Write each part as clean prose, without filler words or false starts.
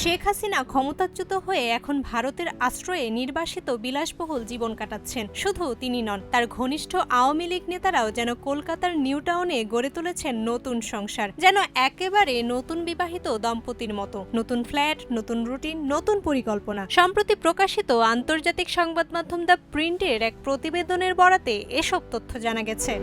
শেখ হাসিনা ক্ষমতাচ্যুত হয়ে এখন ভারতের আশ্রয়ে নির্বাসিত বিলাসবহুল জীবন কাটাচ্ছেন। শুধু তিনি নন, তার ঘনিষ্ঠ আওয়ামী লীগ নেতারাও যেন কলকাতার নিউ টাউনে গড়ে তুলেছেন নতুন সংসার, যেন একেবারে নতুন বিবাহিত দম্পতির মতো। নতুন ফ্ল্যাট, নতুন রুটিন, নতুন পরিকল্পনা। সম্প্রতি প্রকাশিত আন্তর্জাতিক সংবাদ মাধ্যম দ্য প্রিন্টের এক প্রতিবেদনের বরাতে এসব তথ্য জানা গেছে।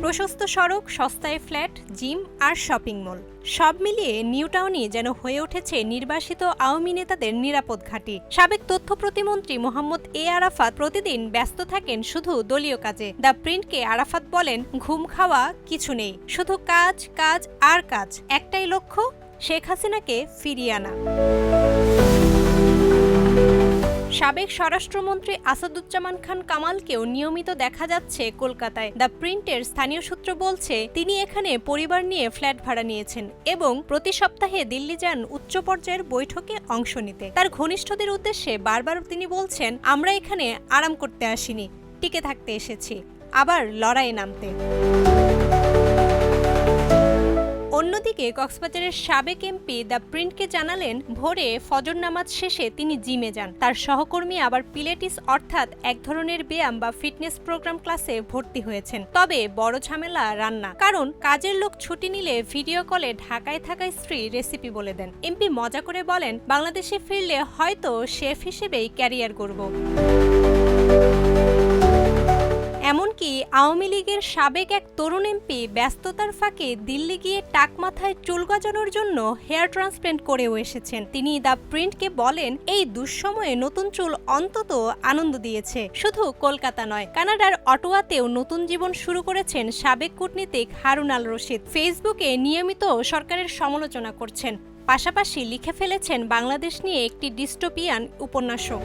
প্রশস্ত সড়ক, সস্তায় ফ্ল্যাট, জিম আর শপিং মল, সব মিলিয়ে নিউ টাউনই যেন হয়ে উঠেছে নির্বাসিত আওয়ামী নেতাদের নিরাপদ ঘাঁটি। সাবেক তথ্য প্রতিমন্ত্রী মোহাম্মদ এ আরাফাত প্রতিদিন ব্যস্ত থাকেন শুধু দলীয় কাজে। দ্য প্রিন্টকে আরাফাত বলেন, ঘুম খাওয়া কিছু নেই, শুধু কাজ, কাজ আর কাজ। একটাই লক্ষ্য, শেখ হাসিনাকে ফিরিয়ে আনা। সাবেক স্বরাষ্ট্রমন্ত্রী আসাদুজ্জামান খান কামালকেও নিয়মিত দেখা যাচ্ছে কলকাতায়। দ্য প্রিন্টের স্থানীয় সূত্র বলছে, তিনি এখানে পরিবার নিয়ে ফ্ল্যাট ভাড়া নিয়েছেন এবং প্রতি সপ্তাহে দিল্লি যান উচ্চ পর্যায়ের বৈঠকে অংশ নিতে। তার ঘনিষ্ঠদের উদ্দেশ্যে বারবার তিনি বলছেন, আমরা এখানে আরাম করতে আসিনি, টিকে থাকতে এসেছি, আবার লড়াইয়ে নামতে। অন্যদিকে কক্সবাজারের সাবেক এমপি দ্য প্রিন্টকে জানালেন, ভোরে ফজর নামাজ শেষে তিনি জিমে যান। তার সহকর্মী আবার পিলেটিস অর্থাৎ এক ধরনের ব্যায়াম বা ফিটনেস প্রোগ্রাম ক্লাসে ভর্তি হয়েছেন। তবে বড় ঝামেলা রান্না, কারণ কাজের লোক ছুটি নিলে ভিডিও কলে ঢাকায় থাকা স্ত্রী রেসিপি বলে দেন। এমপি মজা করে বলেন, বাংলাদেশে ফিরলে হয়তো শেফ হিসেবেই ক্যারিয়ার গড়ব। এমনকি আওয়ামী লীগের সাবেক এক তরুণ এমপি ব্যস্ততার ফাঁকে দিল্লি গিয়ে টাক মাথায় চুল গজানোর জন্য হেয়ার ট্রান্সপ্ল্যান্ট করেও এসেছেন। তিনি দ্য প্রিন্টকে বলেন, এই দুঃসময়ে নতুন চুল অন্তত আনন্দ দিয়েছে। শুধু কলকাতা নয়, কানাডার অটোয়াতেও নতুন জীবন শুরু করেছেন সাবেক কূটনীতিক হারুন আল রশিদ। ফেসবুকে নিয়মিত সরকারের সমালোচনা করছেন, পাশাপাশি লিখে ফেলেছেন বাংলাদেশ নিয়ে একটি ডিস্টোপিয়ান উপন্যাসও।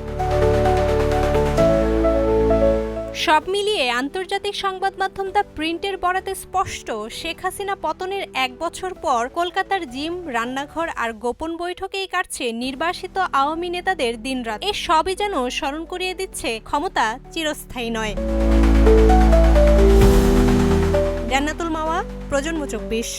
সব মিলিয়ে আন্তর্জাতিক সংবাদ মাধ্যম দ্য প্রিন্টের বরাতে স্পষ্ট, শেখ হাসিনা পতনের 1 বছর পর কলকাতার জিম, রান্নাঘর আর গোপন বৈঠকেই কাটছে নির্বাসিত আওয়ামী নেতাদের দিনরাত। এ সবই যেন স্মরণ করিয়ে দিচ্ছে, ক্ষমতা চিরস্থায়ী নয়। জান্নাতুল মাওয়া, প্রজন্ম 24।